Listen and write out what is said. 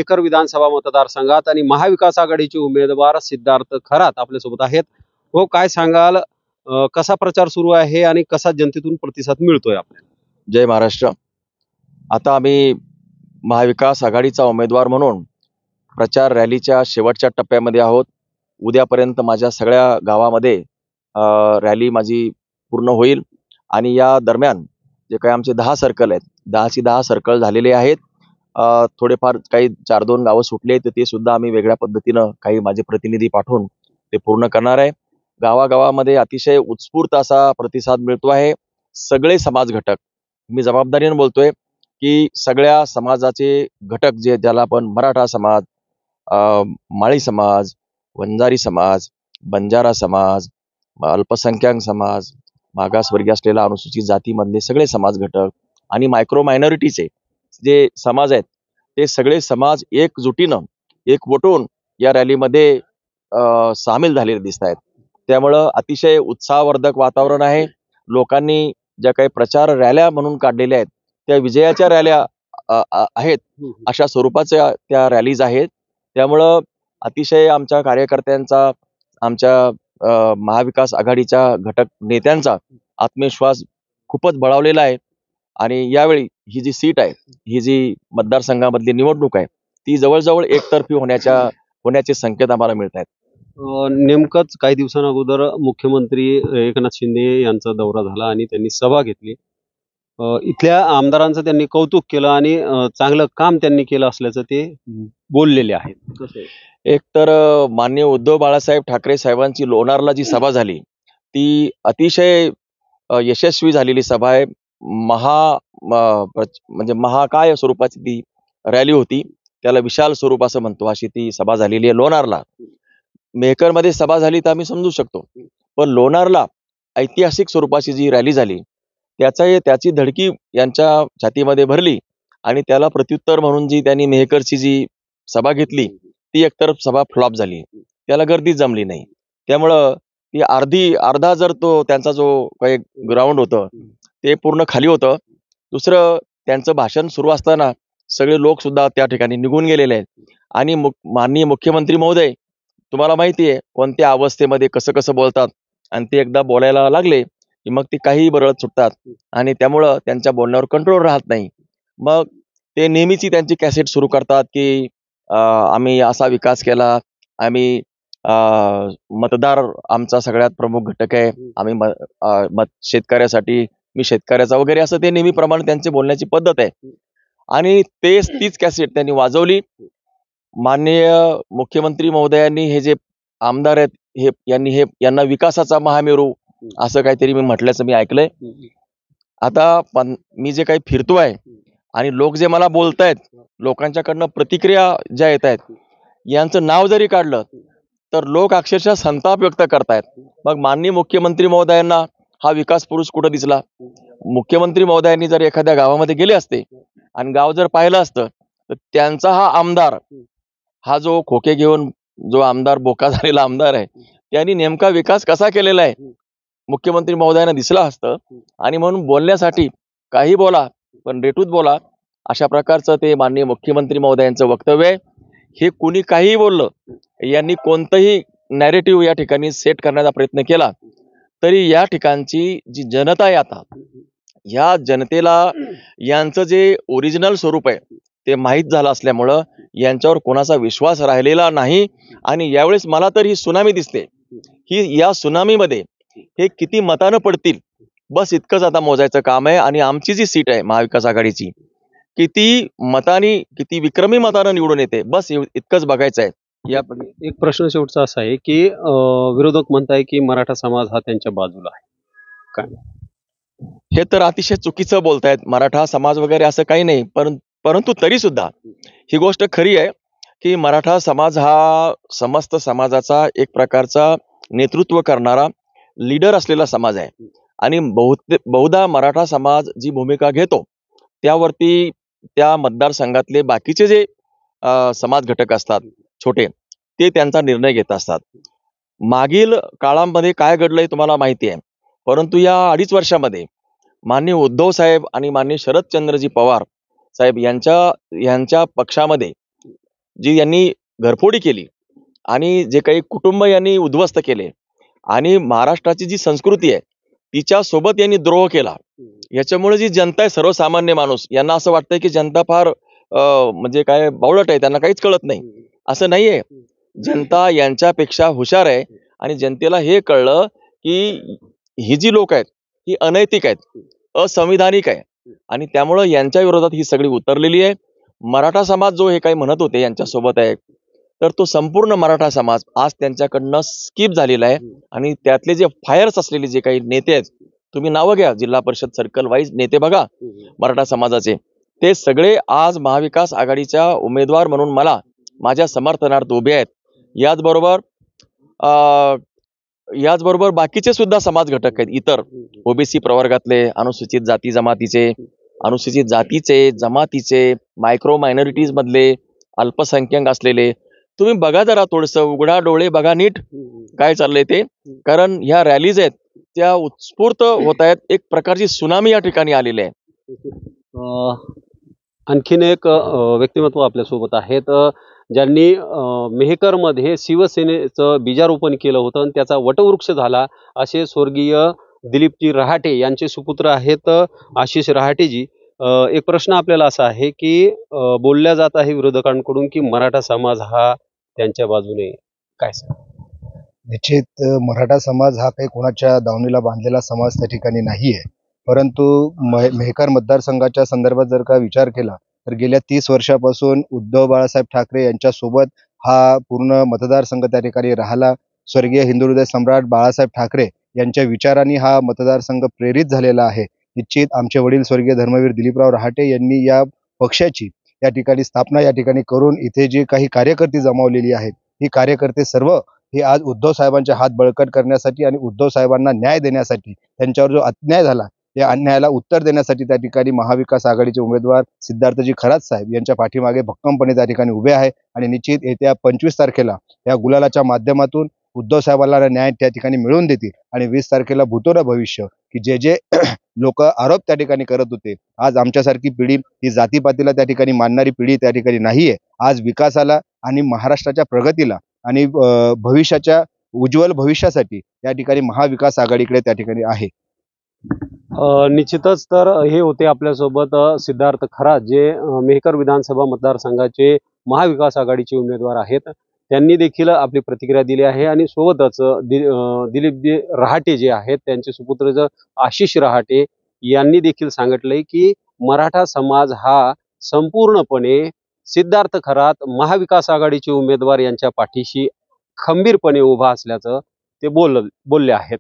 मेहकर विधानसभा मतदारसंघात आणि महाविकास आघाडीचे उमेदवार सिद्धार्थ खरात आपल्यासोबत आहेत. हो, काय सांगाल, कसा प्रचार सुरू आहे आणि कसा जनतेतून प्रतिसाद मिळतोय आपल्याला? जय महाराष्ट्र. आता आम्ही महाविकास आघाडीचा उमेदवार म्हणून प्रचार रॅलीच्या शेवटच्या टप्प्यामध्ये आहोत. उद्यापर्यंत माझ्या सगळ्या गावामध्ये रॅली माझी पूर्ण होईल आणि या दरम्यान जे काही आमचे 10 सर्कल आहेत, 10ची 10 सर्कल झालेले आहेत. थोडेफार काही 4-2 गावं सुटले तर ते सुद्धा आम्ही वेगळ्या पद्धतीनं काही माझे प्रतिनिधी पाठवून ते पूर्ण करणार आहे. गावागावामध्ये अतिशय उत्स्फूर्त असा प्रतिसाद मिळतो आहे. सगळे समाज घटक, मी जबाबदारीने बोलतोय की सगळ्या समाजाचे घटक जे ज्याला आपण मराठा समाज, माळी समाज, वंजारी समाज, बंजारा समाज, अल्पसंख्याक समाज, मागासवर्गीय असलेला अनुसूचित जातीमधले सगळे समाज घटक आणि मायक्रो मायनॉरिटीचे जे समाज आहेत ते सगळे समाज एकजुटीनं एकवटून या रॅलीमध्ये सामील झालेले दिसत आहेत. त्यामुळं अतिशय उत्साहवर्धक वातावरण आहे. लोकांनी ज्या काही प्रचार रॅल्या म्हणून काढलेल्या आहेत त्या विजयाच्या रॅल्या आहेत, अशा स्वरूपाच्या त्या रॅलीज आहेत. त्यामुळं अतिशय आमच्या कार्यकर्त्यांचा, आमच्या महाविकास आघाडीच्या घटक नेत्यांचा आत्मविश्वास खूपच बळावलेला आहे. आणि यावेळी ही जी सीट आहे, ही जी मतदारसंघामधली निवडणूक आहे, ती जवळजवळ एकतर्फी होण्याचे संकेत आम्हाला मिळत आहेत. नेमकंच काही दिवसांअगोदर मुख्यमंत्री एकनाथ शिंदे यांचा दौरा झाला आणि त्यांनी सभा घेतली. इथल्या आमदारांचं त्यांनी कौतुक केलं आणि चांगलं काम त्यांनी केलं असल्याचं ते बोललेले आहेत. एक तर माननीय उद्धव बाळासाहेब ठाकरे साहेबांची लोणारला जी सभा झाली ती अतिशय यशस्वी झालेली सभा आहे. म्हणजे महाकाय स्वरूपाची ती रॅली होती. त्याला विशाल स्वरूप असं म्हणतो, अशी ती सभा झालेली आहे. लोणारला मेहकरमध्ये सभा झाली तर आम्ही समजू शकतो, पण लोणारला ऐतिहासिक स्वरूपाची जी रॅली झाली त्याची धडकी यांच्या छातीमध्ये भरली आणि त्याला प्रत्युत्तर म्हणून जी त्यांनी मेहकरची जी सभा घेतली ती एकतर सभा फ्लॉप झाली. त्याला गर्दीच जमली नाही. त्यामुळं ती अर्धा जर तो त्यांचा जो काही ग्राउंड होतं ते पूर्ण खाली होतं. दुसरं, त्यांचं भाषण सुरू असताना सगळे लोक सुद्धा त्या ठिकाणी निघून गेलेले आहेत. आणि माननीय मुख्यमंत्री महोदय तुम्हाला माहिती आहे कोणत्या अवस्थेमध्ये कसं कसं बोलतात, आणि ते एकदा बोलायला लागले की मग ते काहीही बरळत सुटतात आणि त्यामुळं त्यांच्या बोलण्यावर कंट्रोल राहत नाही. मग ते नेहमीची त्यांची कॅसेट सुरू करतात की आम्ही असा विकास केला, आम्ही मतदार आमचा सगळ्यात प्रमुख घटक आहे, आम्ही मत शेतकऱ्यासाठी, मी शेतकऱ्याचा वगैरे, असं ते नेहमीप्रमाणे त्यांची बोलण्याची पद्धत आहे. आणि तीच कॅसेट त्यांनी वाजवली. माननीय मुख्यमंत्री महोदयांनी हे जे आमदार आहेत यांना विकासाचा महामेरू असं काहीतरी मी म्हटल्याचं मी ऐकलंय. आता मी जे काही फिरतोय आणि लोक जे मला बोलतायत, लोकांच्याकडनं प्रतिक्रिया ज्या येत आहेत, यांचं नाव जरी काढलं तर लोक अक्षरशः संताप व्यक्त करतायत. मग माननीय मुख्यमंत्री महोदयांना हा विकास पुरुष कुठं दिसला? मुख्यमंत्री महोदयांनी जर एखाद्या गावामध्ये गेले असते आणि गाव जर पाहिलं असतं तर त्यांचा हा आमदार, हा जो खोके घेऊन जो आमदार बोका झालेला आमदार आहे, त्यांनी नेमका विकास कसा केलेला आहे मुख्यमंत्री महोदयांना दिसला असतं. आणि म्हणून बोलण्यासाठी काही बोला पण रेटूत बोला, अशा प्रकारचं ते माननीय मुख्यमंत्री महोदयांचं वक्तव्य आहे. हे कुणी काहीही बोललं, यांनी कोणतंही नॅरेटिव्ह या ठिकाणी सेट करण्याचा प्रयत्न केला तरी या ठिकाणची जी जनता आहे, आता या जनतेला यांचं जे ओरिजिनल स्वरूप आहे ते माहीत झालं असल्यामुळं यांच्यावर कोणाचा विश्वास राहिलेला नाही. आणि यावेळेस मला तर ही सुनामी दिसते, ही या सुनामीमध्ये हे किती मतानं पडतील बस इतकंच आता मोजायचं काम आहे. आणि आमची जी सीट आहे महाविकास आघाडीची, किती मतानी, किती विक्रमी मतानं निवडून येते, बस इतकंच बघायचं आहे. एक प्रश्न शेवटचा असा आहे की विरोधक म्हणताय की मराठा समाज हा त्यांच्या बाजूला आहे, काय? हे तर अतिशय चुकीचं बोलतायत. मराठा समाज वगैरे असं काही नाही, परंतु तरी सुद्धा ही गोष्ट खरी आहे की मराठा समाज हा समस्त समाजाचा एक प्रकारचा नेतृत्व करणारा लीडर असलेला समाज आहे. आणि बहुधा मराठा समाज जी भूमिका घेतो त्यावरती त्या मतदारसंघातले बाकीचे जे समाज घटक असतात छोटे, ते त्यांचा निर्णय घेत असतात. मागील काळामध्ये काय घडलंय तुम्हाला माहिती आहे, परंतु या 2.5 वर्षामध्ये माननीय उद्धव साहेब आणि माननीय शरदचंद्रजी पवार साहेब यांच्या पक्षामध्ये जी यांनी घरफोडी केली आणि जे काही कुटुंब यांनी उद्ध्वस्त केले आणि महाराष्ट्राची जी संस्कृती आहे तिच्या सोबत यांनी द्रोह केला, याच्यामुळे जी जनता आहे, सर्वसामान्य माणूस यांना असं वाटतंय की जनता फार म्हणजे काय बावळट आहे, त्यांना काहीच कळत नाही. असं नाहीये. जनता यांच्यापेक्षा हुशार आहे आणि जनतेला हे कळलं की ही जी लोक आहेत ही अनैतिक आहेत, असंविधानिक आहे आणि त्यामुळं यांच्या विरोधात ही सगळी उतरलेली आहे. मराठा समाज जो हे काही म्हणत होते यांच्या सोबत आहे, तर तो संपूर्ण मराठा समाज आज त्यांच्याकडनं स्किप झालेला आहे आणि त्यातले जे फायर्स असलेले जे काही नेते आहेत, तुम्ही नावं घ्या, जिल्हा परिषद सर्कल वाईज नेते बघा मराठा समाजाचे, ते सगळे आज महाविकास आघाडीच्या उमेदवार म्हणून मला माझ्या समर्थनार्थ उभे आहेत. याचबरोबर बाकीचे सुद्धा समाज घटक आहेत, इतर ओबीसी प्रवर्गातले, अनुसूचित जाती जमातीचे, मायक्रो मायनॉरिटीज मधले, अल्पसंख्याक असलेले, तुम्ही बघा जरा थोडस, उघडा डोळे बघा नीट काय चाललंय ते. कारण ह्या रॅलीज आहेत त्या उत्स्फूर्त होत आहेत, एक प्रकारची सुनामी या ठिकाणी आलेली आहे. आणखीन एक व्यक्तिमत्व आपल्यासोबत आहेत, ज्यांनी मेहकरमध्ये शिवसेनेचं बीजारोपण केलं होतं आणि त्याचा वटवृक्ष झाला, असे स्वर्गीय दिलीपजी रहाटे यांचे सुपुत्र आहेत आशिष रहाटेजी. एक प्रश्न आपल्याला असा आहे की बोलल्या जात आहे विरोधकांकडून की मराठा समाज हा त्यांच्या बाजूने, काय सर? निश्चित मराठा समाज हा काही कोणाच्या दावणीला बांधलेला समाज त्या ठिकाणी नाहीये. परंतु मेहकर मतदारसंघाच्या संदर्भात जर का विचार केला तर गेल्या 30 वर्षापासून उद्धव बाळासाहेब ठाकरे यांच्यासोबत हा पूर्ण मतदारसंघ त्या ठिकाणी राहिला. स्वर्गीय हिंदुहृदय सम्राट बाळासाहेब ठाकरे यांच्या विचारांनी हा मतदारसंघ प्रेरित झालेला आहे. निश्चित आमचे वडील स्वर्गीय धर्मवीर दिलीपराव रहाटे यांनी या पक्षाची या ठिकाणी स्थापना या ठिकाणी करून इथे जे काही कार्यकर्ते जमावलेली आहेत, ही कार्यकर्ते सर्व हे आज उद्धव साहेबांचे हात बळकट करण्यासाठी आणि उद्धव साहेबांना न्याय देण्यासाठी, त्यांच्यावर जो अन्याय झाला या अन्यायाला उत्तर देण्यासाठी त्या ठिकाणी महाविकास आघाडीचे उमेदवार सिद्धार्थजी खरात साहेब यांच्या पाठीमागे भक्कमपणे त्या ठिकाणी उभे आहे. आणि निश्चित येत्या 25 तारखेला या गुलालाच्या माध्यमातून उद्धव साहेबांना न्याय त्या ठिकाणी मिळवून देतील आणि 20 तारखेला भूतोर भविष्य की जे जे लोक आरोप त्या ठिकाणी करत होते, आज आमच्यासारखी पिढी ही जातीपातीला त्या ठिकाणी मानणारी पिढी त्या ठिकाणी नाहीये. आज विकासाला आणि महाराष्ट्राच्या प्रगतीला आणि भविष्याच्या उज्ज्वल भविष्यासाठी त्या ठिकाणी महाविकास आघाडीकडे त्या ठिकाणी आहे. निश्चितच. तर हे होते आपल्यासोबत सिद्धार्थ खरात, जे मेहकर विधानसभा मतदारसंघाचे महाविकास आघाडीचे उमेदवार आहेत. त्यांनी देखील आपली प्रतिक्रिया दिली आहे आणि सोबतच दिलीपजी रहाटे जे आहेत त्यांचे सुपुत्र आशिष रहाटे यांनी देखील सांगितलंय की मराठा समाज हा संपूर्णपणे सिद्धार्थ खरात महाविकास आघाडीचे उमेदवार यांच्या पाठीशी खंबीरपणे उभा असल्याचं ते बोलले आहेत.